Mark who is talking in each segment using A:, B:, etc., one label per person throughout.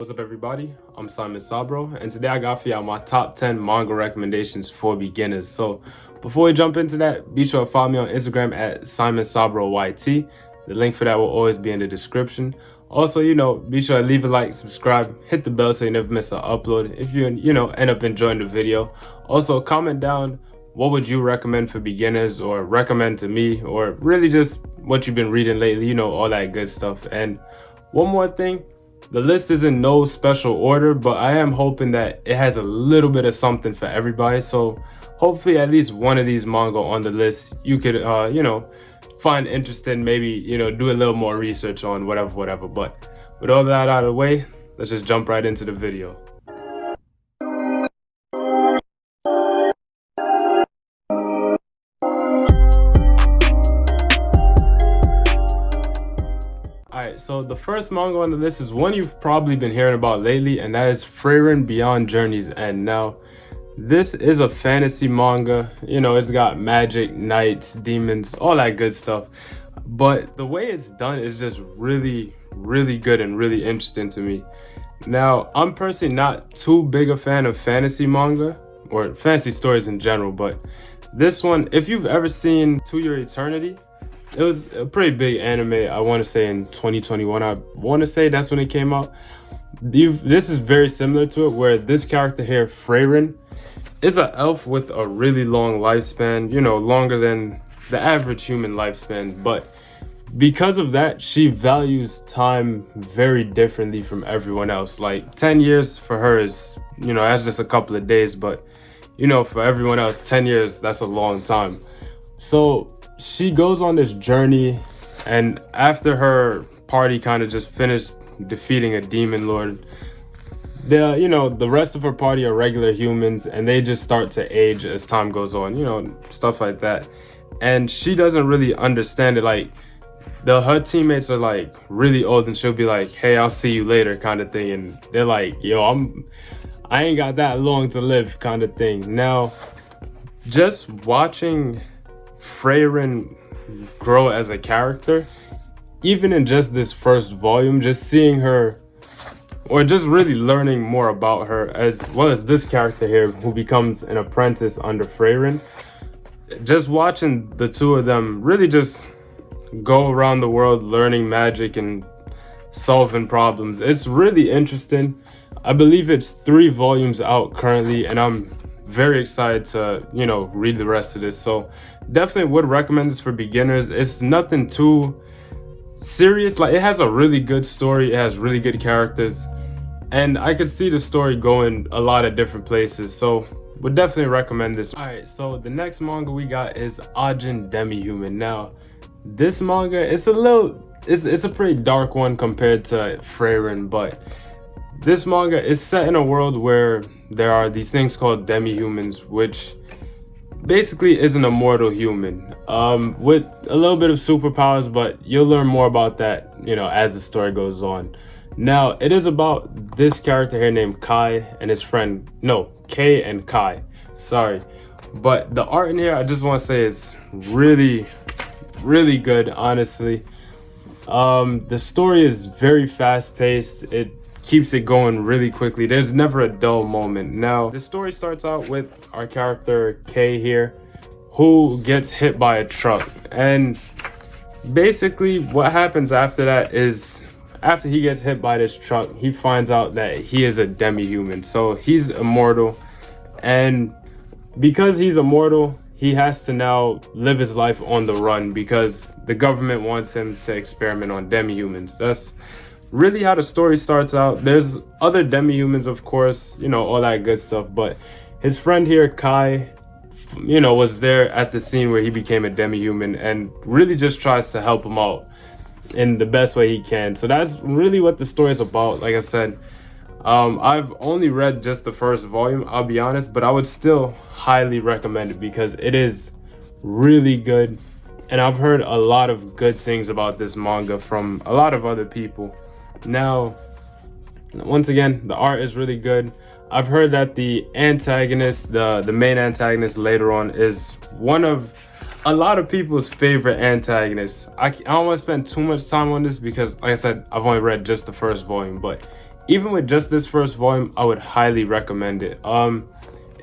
A: What's up, everybody? I'm Simon Sabro, and today I got for y'all my top 10 manga recommendations for beginners. So before we jump into that, be sure to follow me on Instagram at Simon Sabro YT. The link for that will always be in the description. Also, be sure to leave a like, subscribe, hit the bell so you never miss an upload if you end up enjoying the video. Also, comment down what would you recommend for beginners, or recommend to me, or really just what you've been reading lately, all that good stuff. And one more thing, the list is in no special order, but I am hoping that it has a little bit of something for everybody. So hopefully at least one of these manga on the list you could find interesting, maybe do a little more research on, whatever. But with all that out of the way, let's just jump right into the video. Alright, so the first manga on the list is one you've probably been hearing about lately, and that is Frieren Beyond Journey's End. Now, this is a fantasy manga. It's got magic, knights, demons, all that good stuff. But the way it's done is just really, really good and really interesting to me. Now, I'm personally not too big a fan of fantasy manga, or fantasy stories in general, but this one, if you've ever seen To Your Eternity, it was a pretty big anime, I want to say in 2021. I want to say that's when it came out. This is very similar to it, where this character here, Frieren, is an elf with a really long lifespan, longer than the average human lifespan. But because of that, she values time very differently from everyone else. Like 10 years for her is, that's just a couple of days. But, for everyone else, 10 years, that's a long time. So she goes on this journey, and after her party kind of just finished defeating a demon lord, the rest of her party are regular humans, and they just start to age as time goes on, stuff like that. And she doesn't really understand it. Like, her teammates are like really old, and she'll be like, "Hey, I'll see you later," kind of thing, and they're like, "Yo, I ain't got that long to live," kind of thing. Now, just watching Frieren grow as a character, even in just this first volume, just seeing her, or just really learning more about her, as well as this character here who becomes an apprentice under Frieren, just watching the two of them really just go around the world learning magic and solving problems, it's really interesting. I believe it's 3 volumes out currently, and I'm very excited to read the rest of this. So definitely would recommend this for beginners. It's nothing too serious. Like, it has a really good story, it has really good characters, and I could see the story going a lot of different places. So would definitely recommend this. All right, so the next manga we got is Ajin Demi-Human. Now, this manga, it's a pretty dark one compared to Frieren, but this manga is set in a world where there are these things called demi-humans, which basically is an immortal human with a little bit of superpowers, but you'll learn more about that as the story goes on. Now, it is about this character here named Kai and his friend, Kei and Kai, sorry. But the art in here, I just want to say, is really, really good, honestly. The story is very fast-paced. It keeps it going really quickly. There's never a dull moment. Now, the story starts out with our character Kei here, who gets hit by a truck, and basically what happens after that is, after he gets hit by this truck, he finds out that he is a demi-human. So he's immortal, and because he's immortal, he has to now live his life on the run because the government wants him to experiment on demi-humans. That's really how the story starts out. There's other demi-humans, of course, all that good stuff, but his friend here, Kai, was there at the scene where he became a demi-human, and really just tries to help him out in the best way he can. So that's really what the story is about. Like I said, I've only read just the first volume, I'll be honest, but I would still highly recommend it because it is really good, and I've heard a lot of good things about this manga from a lot of other people. Now, once again, the art is really good. I've heard that the antagonist, the main antagonist later on, is one of a lot of people's favorite antagonists. I don't want to spend too much time on this because, like I said, I've only read just the first volume, but even with just this first volume, I would highly recommend it.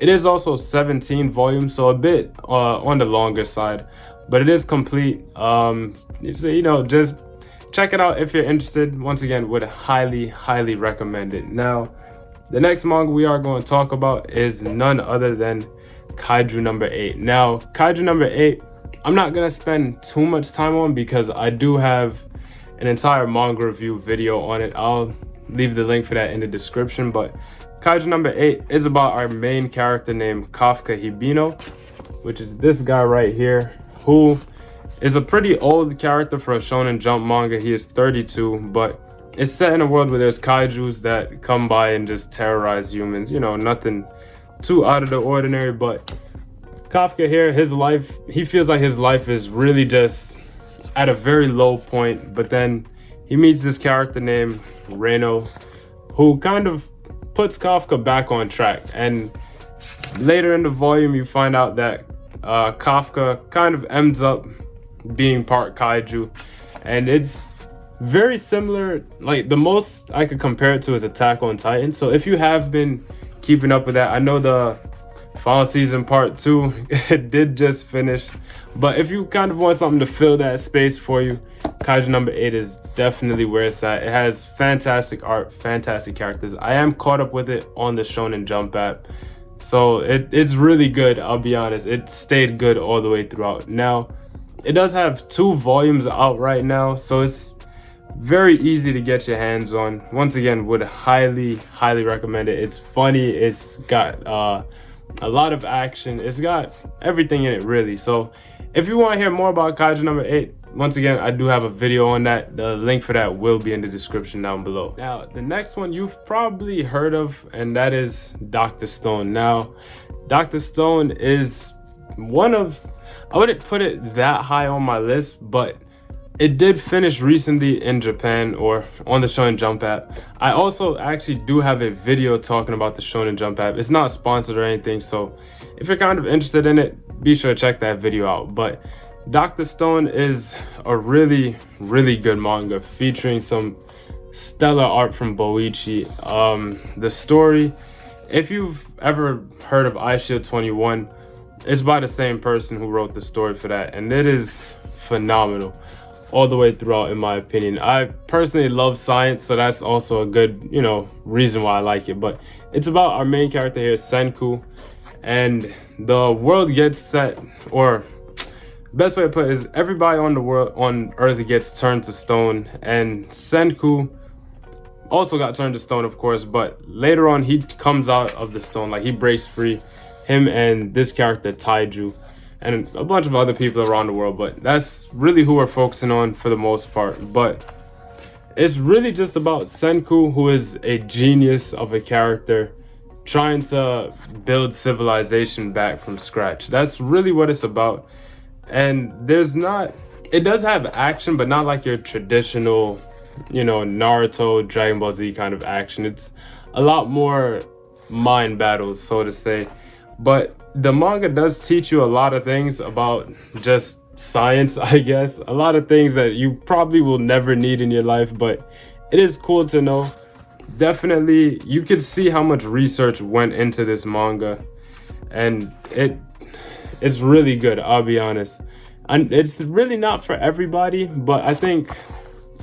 A: It is also 17 volumes, so a bit on the longer side, but it is complete. So, you know, just check it out if you're interested. Once again, would highly recommend it. Now, the next manga we are going to talk about is none other than Kaiju No.8. Now, Kaiju No.8, I'm not going to spend too much time on because I do have an entire manga review video on it. I'll leave the link for that in the description, but Kaiju No.8 is about our main character named Kafka Hibino, which is this guy right here, who is a pretty old character for a Shonen Jump manga. He is 32, but it's set in a world where there's kaijus that come by and just terrorize humans. You know, nothing too out of the ordinary, but Kafka here, his life, he feels like his life is really just at a very low point, but then he meets this character named Reno, who kind of puts Kafka back on track. And later in the volume, you find out that Kafka kind of ends up being part kaiju, and it's very similar. Like, the most I could compare it to is Attack on Titan. So if you have been keeping up with that, I know the final season part 2 it did just finish, but if you kind of want something to fill that space for you, Kaiju No.8 is definitely where it's at. It has fantastic art, fantastic characters. I am caught up with it on the Shonen Jump app, so it's really good. I'll be honest, it stayed good all the way throughout. Now, it does have 2 volumes out right now, so it's very easy to get your hands on. Once again, would highly recommend it. It's funny, it's got a lot of action, it's got everything in it really. So if you want to hear more about Kaiju No.8, once again, I do have a video on that. The link for that will be in the description down below. Now, the next one you've probably heard of, and that is Dr. Stone. Now, Dr. Stone is one of, I wouldn't put it that high on my list, but it did finish recently in Japan, or on the Shonen Jump app. I also actually do have a video talking about the Shonen Jump app. It's not sponsored or anything, so if you're kind of interested in it, be sure to check that video out. But Dr. Stone is a really good manga featuring some stellar art from Boichi. The story, if you've ever heard of Eyeshield 21, it's by the same person who wrote the story for that, and it is phenomenal all the way throughout, in my opinion. I personally love science, so that's also a good, you know, reason why I like it. But it's about our main character here, Senku, and the world gets set, or best way to put it is everybody on the world, on Earth, gets turned to stone, and Senku also got turned to stone, of course, but later on he comes out of the stone, like he breaks free, him and this character Taiju, and a bunch of other people around the world, but that's really who we're focusing on for the most part. But it's really just about Senku, who is a genius of a character trying to build civilization back from scratch. That's really what it's about. And there's not, it does have action, but not like your traditional, you know, Naruto, Dragon Ball Z kind of action. It's a lot more mind battles, so to say. But the manga does teach you a lot of things about just science, I guess. A lot of things that you probably will never need in your life, but it is cool to know. Definitely, you can see how much research went into this manga, and it's really good, I'll be honest. And it's really not for everybody, but I think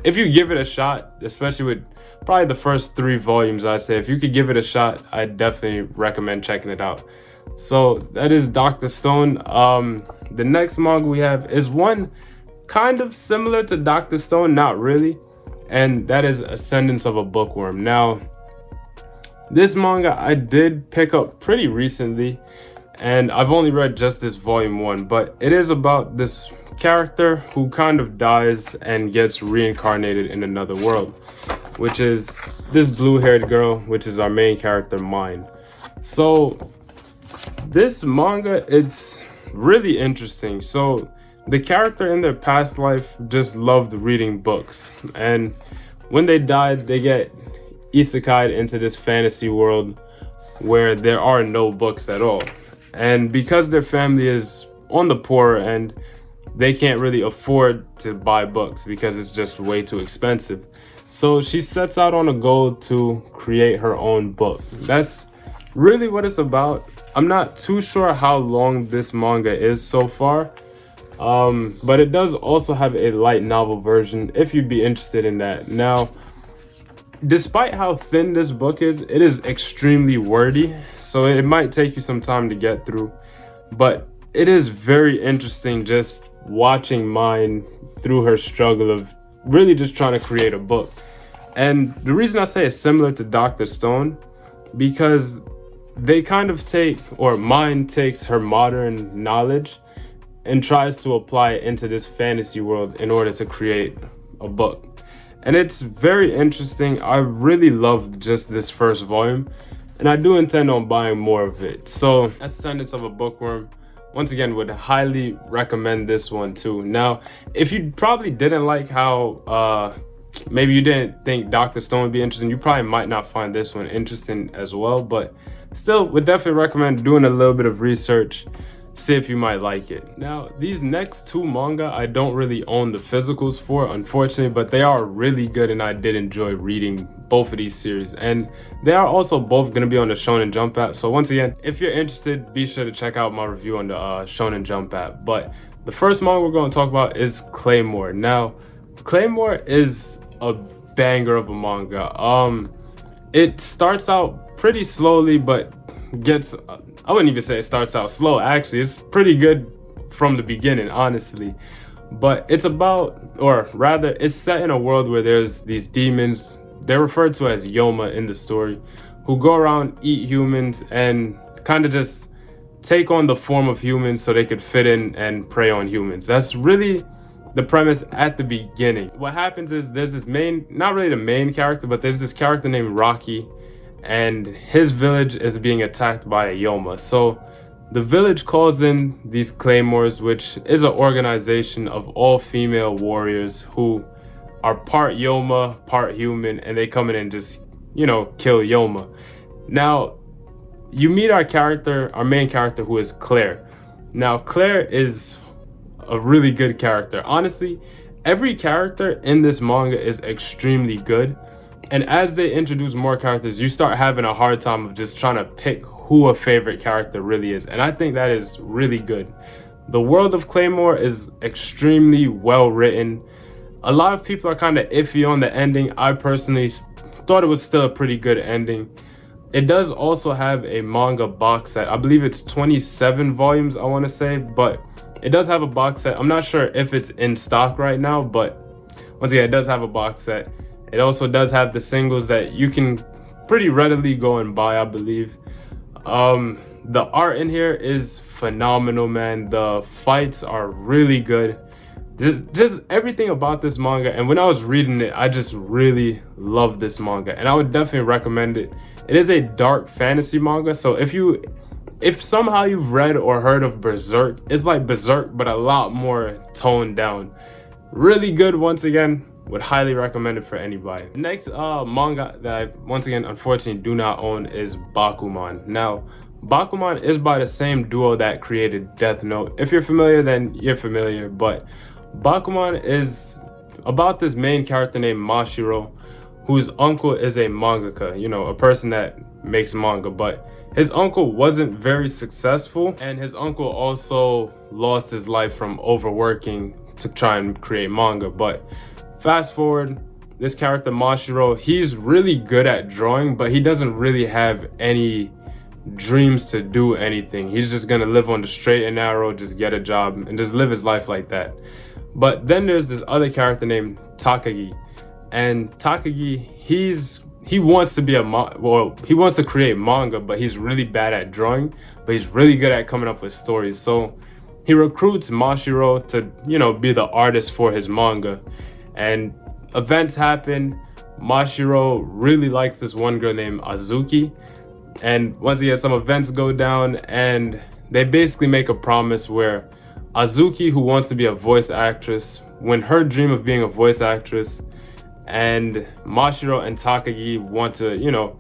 A: if you give it a shot, especially with probably the first 3 volumes, I'd say if you could give it a shot, I definitely recommend checking it out. So that is Dr. Stone. The next manga we have is one kind of similar to Dr. Stone, not really, and that is Ascendance of a Bookworm. Now, this manga I did pick up pretty recently, and I've only read just this volume 1, but it is about this character who kind of dies and gets reincarnated in another world, which is this blue-haired girl, which is our main character, Mine. So this manga, it's really interesting. So the character in their past life just loved reading books, and when they died, they get isekai'd into this fantasy world where there are no books at all. And because their family is on the poor end, they can't really afford to buy books because it's just way too expensive. So she sets out on a goal to create her own book. That's really what it's about. I'm not too sure how long this manga is so far, but it does also have a light novel version if you'd be interested in that. Now, despite how thin this book is, it is extremely wordy, so it might take you some time to get through, but it is very interesting just watching mine through her struggle of really just trying to create a book. And the reason I say it's similar to Dr. Stone, because they kind of take, or mine takes her modern knowledge and tries to apply it into this fantasy world in order to create a book. And it's very interesting. I really loved just this first volume, and I do intend on buying more of it. So, Ascendance of a Bookworm, once again, would highly recommend this one too. Now, if you probably didn't like how maybe you didn't think Dr. Stone would be interesting, you probably might not find this one interesting as well, but still would definitely recommend doing a little bit of research, see if you might like it. Now, these next two manga I don't really own the physicals for, unfortunately, but they are really good and I did enjoy reading both of these series, and they are also both going to be on the Shonen Jump app. So once again, if you're interested, be sure to check out my review on the Shonen Jump app. But the first manga we're going to talk about is Claymore. Now, Claymore is a banger of a manga. It starts out pretty slowly, but gets, I wouldn't even say it starts out slow, actually. It's pretty good from the beginning, honestly. But it's about, or rather, it's set in a world where there's these demons, they're referred to as Yoma in the story, who go around, eat humans, and kind of just take on the form of humans so they could fit in and prey on humans. That's really the premise at the beginning. What happens is there's this main, not really the main character, but there's this character named Rocky, and his village is being attacked by a Yoma. So the village calls in these Claymores, which is an organization of all female warriors who are part Yoma, part human, and they come in and just, you know, kill Yoma. Now, you meet our main character, who is Claire. Now, Claire is a really good character. Honestly, every character in this manga is extremely good. And as they introduce more characters, you start having a hard time of just trying to pick who a favorite character really is. And I think that is really good. The world of Claymore is extremely well written. A lot of people are kind of iffy on the ending. I personally thought it was still a pretty good ending. It does also have a manga box set. I believe it's 27 volumes, I want to say, but it does have a box set. I'm not sure if it's in stock right now, but once again, it does have a box set. It also does have the singles that you can pretty readily go and buy, I believe. The art in here is phenomenal, man. The fights are really good. Just everything about this manga, and when I was reading it, I just really loved this manga, and I would definitely recommend it. It is a dark fantasy manga, so if somehow you've read or heard of Berserk, it's like Berserk but a lot more toned down. Really good. Once again, would highly recommend it for anybody. Next manga that I, once again, unfortunately do not own is Bakuman. Now, Bakuman is by the same duo that created Death Note. If you're familiar, then you're familiar, but Bakuman is about this main character named Mashiro, whose uncle is a mangaka, you know, a person that makes manga, but his uncle wasn't very successful, and his uncle also lost his life from overworking to try and create manga. But fast forward, this character Mashiro, he's really good at drawing, but he doesn't really have any dreams to do anything. He's just gonna live on the straight and narrow, just get a job and just live his life like that. But then there's this other character named Takagi, and Takagi, he wants to be he wants to create manga, but he's really bad at drawing, but he's really good at coming up with stories. So he recruits Mashiro to, you know, be the artist for his manga, and events happen. Mashiro really likes this one girl named Azuki, and once again, some events go down, and they basically make a promise where Azuki, who wants to be a voice actress, when her dream of being a voice actress, and Mashiro and Takagi want to, you know,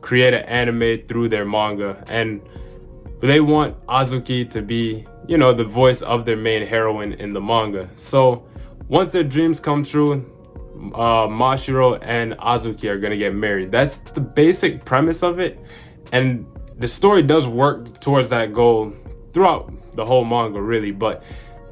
A: create an anime through their manga, and they want Azuki to be, you know, the voice of their main heroine in the manga. So once their dreams come true, Mashiro and Azuki are gonna get married. That's the basic premise of it, and the story does work towards that goal throughout the whole manga, really. But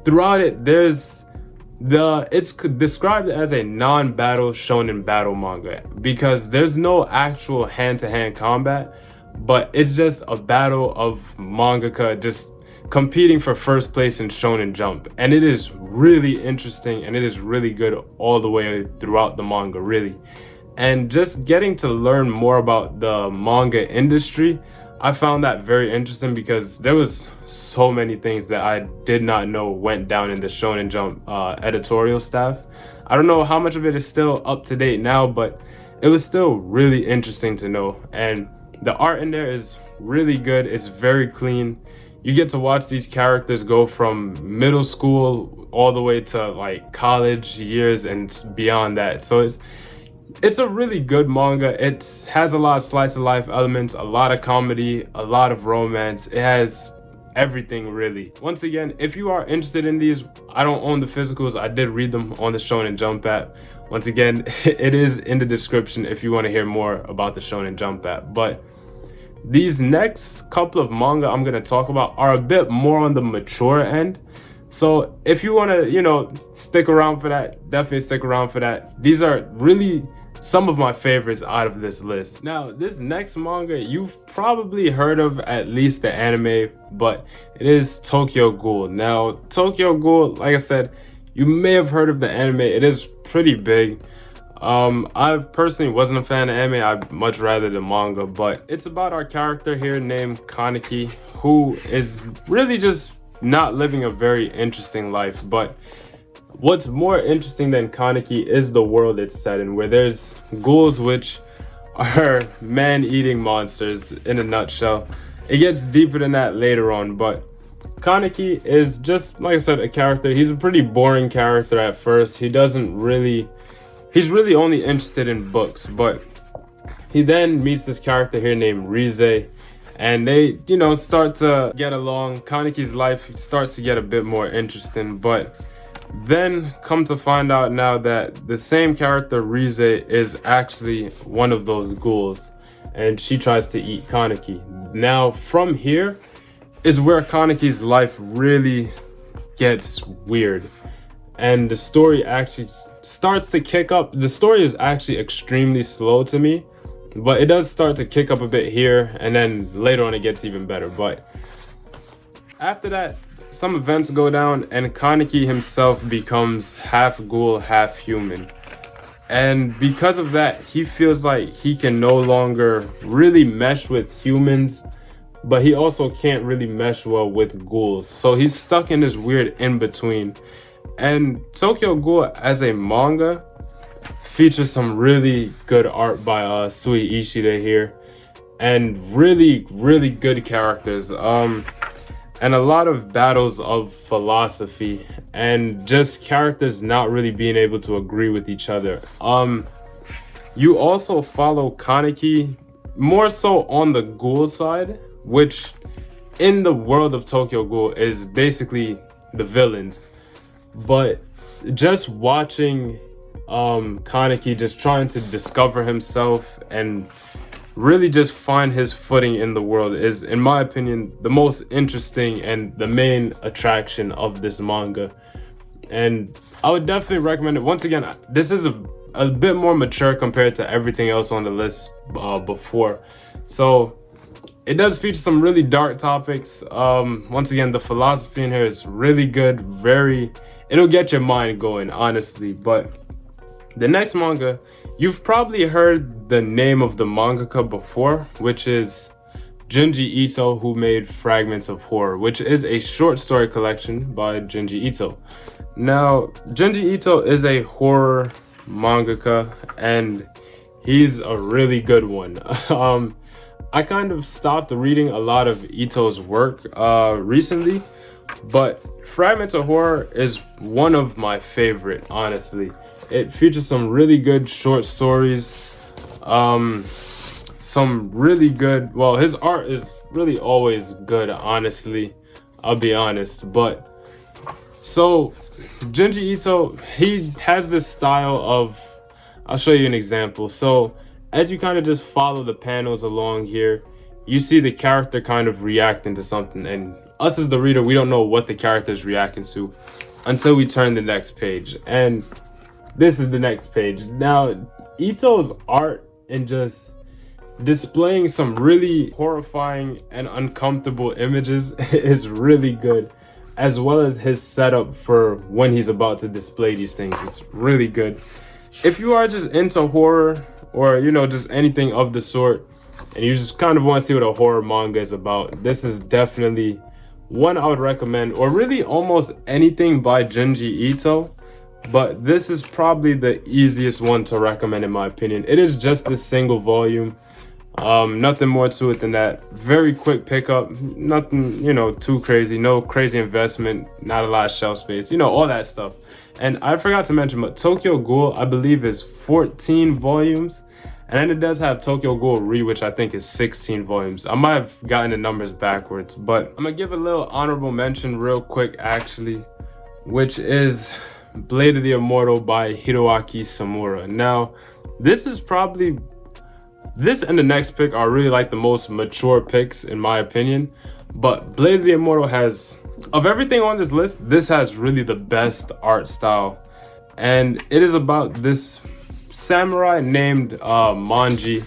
A: throughout it, it's described as a non-battle shonen battle manga because there's no actual hand-to-hand combat, but it's just a battle of mangaka just competing for first place in Shonen Jump, and it is really interesting and it is really good all the way throughout the manga, really. And just getting to learn more about the manga industry, I found that very interesting because there was so many things that I did not know went down in the Shonen Jump editorial staff. I don't know how much of it is still up to date now, but it was still really interesting to know. And the art in there is really good. It's very clean. You get to watch these characters go from middle school all the way to like college years and beyond that. So it's a really good manga. It has a lot of slice of life elements, a lot of comedy, a lot of romance. It has everything, really. Once again, if you are interested in these, I don't own the physicals. I did read them on the Shonen Jump app. Once again, it is in the description if you want to hear more about the Shonen Jump app. But these next couple of manga I'm going to talk about are a bit more on the mature end. So if you want to, stick around for that, definitely stick around for that. These are really some of my favorites out of this list. Now, this next manga you've probably heard of, at least the anime, but it is Tokyo Ghoul. Now, Tokyo Ghoul, like I said, you may have heard of the anime. It is pretty big. I personally wasn't a fan of anime. I'd much rather the manga, but it's about our character here named Kaneki, who is really just not living a very interesting life. But what's more interesting than Kaneki is the world it's set in, where there's ghouls, which are man-eating monsters in a nutshell. It gets deeper than that later on, but Kaneki is just, like I said, a character. He's a pretty boring character at first. He's really only interested in books, but he then meets this character here named Rize, and they, start to get along. Kaneki's life starts to get a bit more interesting, but then come to find out now that the same character, Rize, is actually one of those ghouls, and she tries to eat Kaneki. Now, from here is where Kaneki's life really gets weird, and the story actually starts to kick up. The story is actually extremely slow to me, but it does start to kick up a bit here, and then later on it gets even better. But after that, some events go down and Kaneki himself becomes half ghoul, half human. And because of that, he feels like he can no longer really mesh with humans, but he also can't really mesh well with ghouls. So he's stuck in this weird in-between. And Tokyo Ghoul as a manga features some really good art by Sui Ishida here, and really, really good characters, and a lot of battles of philosophy and just characters not really being able to agree with each other. You also follow Kaneki more so on the ghoul side, which in the world of Tokyo Ghoul is basically the villains. But just watching Kaneki just trying to discover himself and really just find his footing in the world is, in my opinion, the most interesting and the main attraction of this manga. And I would definitely recommend it. Once again, this is a bit more mature compared to everything else on the list before. So it does feature some really dark topics. Once again, the philosophy in here is really good. It'll get your mind going, honestly. But the next manga, you've probably heard the name of the mangaka before, which is Junji Ito, who made Fragments of Horror, which is a short story collection by Junji Ito. Now, Junji Ito is a horror mangaka, and he's a really good one. I kind of stopped reading a lot of Ito's work recently, but Fragments of Horror is one of my favorite, honestly. It features some really good short stories, some really good, well, his art is really always good, honestly, I'll be honest. But so Junji Ito, he has this style of I'll show you an example. So as you kind of just follow the panels along here, you see the character kind of reacting to something, and us as the reader, we don't know what the character is reacting to until we turn the next page. And this is the next page. Now, Ito's art and just displaying some really horrifying and uncomfortable images is really good, as well as his setup for when he's about to display these things. It's really good. If you are just into horror, or you know, just anything of the sort, and you just kind of want to see what a horror manga is about, this is definitely one I would recommend. Or really almost anything by Junji Ito, but this is probably the easiest one to recommend in my opinion. It is just a single volume, nothing more to it than that. Very quick pickup, nothing, you know, too crazy, no crazy investment, not a lot of shelf space, you know, all that stuff. And I forgot to mention, but Tokyo Ghoul, I believe, is 14 volumes. And then it does have Tokyo Ghoul Re, which I think is 16 volumes. I might have gotten the numbers backwards, but I'm gonna give a little honorable mention real quick, actually, which is Blade of the Immortal by Hiroaki Samura. Now, this is probably, this and the next pick are really like the most mature picks in my opinion. But Blade of the Immortal has, of everything on this list, this has really the best art style. And it is about this samurai named Manji,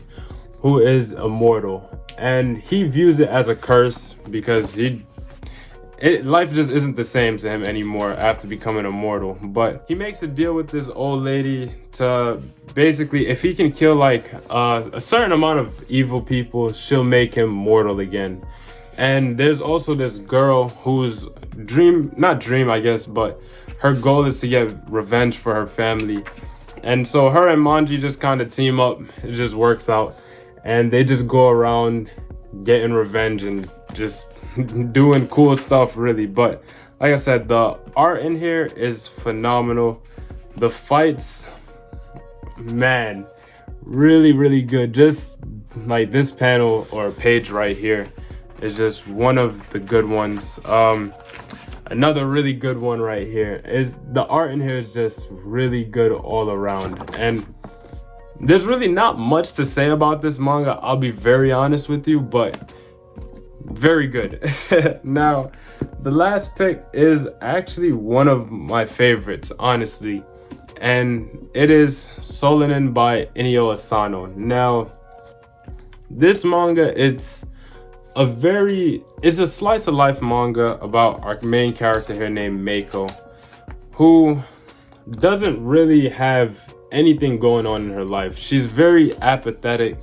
A: who is immortal. And he views it as a curse because life just isn't the same to him anymore after becoming immortal. But he makes a deal with this old lady to basically, if he can kill like a certain amount of evil people, she'll make him mortal again. And there's also this girl whose not dream I guess, but her goal is to get revenge for her family. And so her and Manji just kind of team up. It just works out, and they just go around getting revenge and just doing cool stuff really. But like I said, the art in here is phenomenal. The fights, man, really good. Just like this panel or page right here is just one of the good ones. Another really good one right here is the art in here is just really good all around. And there's really not much to say about this manga, I'll be very honest with you, but very good. Now, the last pick is actually one of my favorites, honestly, and it is Solanin by Inio Asano. Now, this manga, it's a slice of life manga about our main character here named Meiko, who doesn't really have anything going on in her life. She's very apathetic.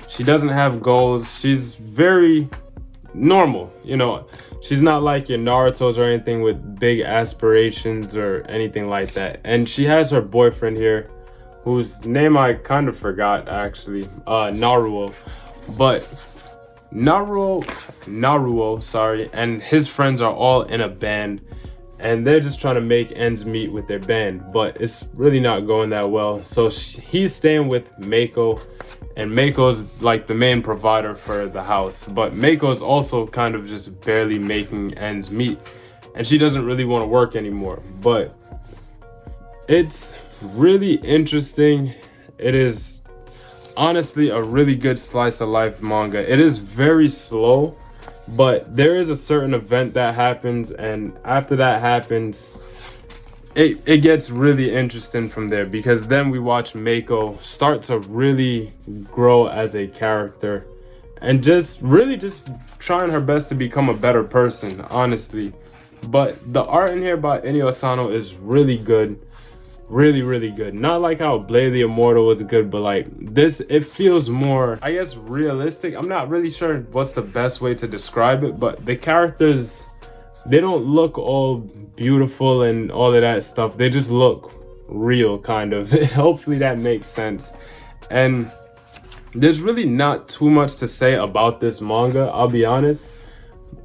A: She doesn't have goals. She's very normal, you know. She's not like your Naruto's or anything with big aspirations or anything like that. And she has her boyfriend here, whose name I kind of forgot actually, Naruo. But Naruo, sorry, and his friends are all in a band, and they're just trying to make ends meet with their band, but it's really not going that well. So he's staying with Meiko, and Meiko's like the main provider for the house, but Meiko's also kind of just barely making ends meet, and she doesn't really want to work anymore. But it's really interesting. It is honestly a really good slice of life manga. It is very slow, but there is a certain event that happens, and after that happens, it gets really interesting from there, because then we watch Meiko start to really grow as a character and just trying her best to become a better person, honestly. But the art in here by Inio Asano is really good. Really good. Not like how Blade of the Immortal was good, but like this, it feels more, I guess, realistic. I'm not really sure what's the best way to describe it, but the characters, they don't look all beautiful and all of that stuff. They just look real, kind of. Hopefully that makes sense. And there's really not too much to say about this manga, I'll be honest.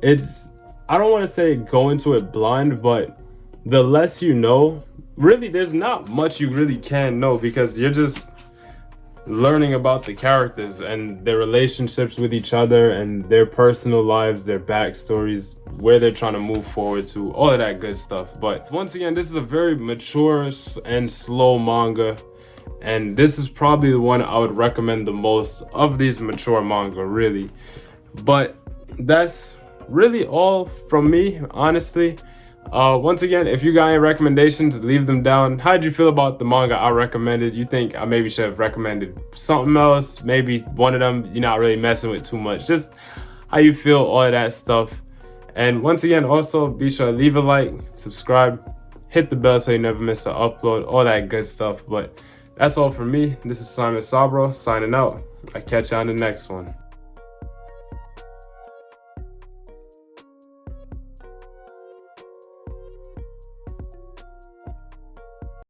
A: I don't want to say go into it blind, but the less you know, really, there's not much you really can know, because you're just learning about the characters and their relationships with each other and their personal lives, their backstories, where they're trying to move forward to, all of that good stuff. But once again, this is a very mature and slow manga, and this is probably the one I would recommend the most of these mature manga, really. But that's really all from me, honestly. Once again, if you got any recommendations, leave them down. How did you feel about the manga I recommended? You think I maybe should have recommended something else? Maybe one of them you're not really messing with too much. Just how you feel, all of that stuff. And once again, also be sure to leave a like, subscribe, hit the bell so you never miss an upload, all that good stuff. But that's all from me. This is Simon Sabro signing out. I'll catch you on the next one.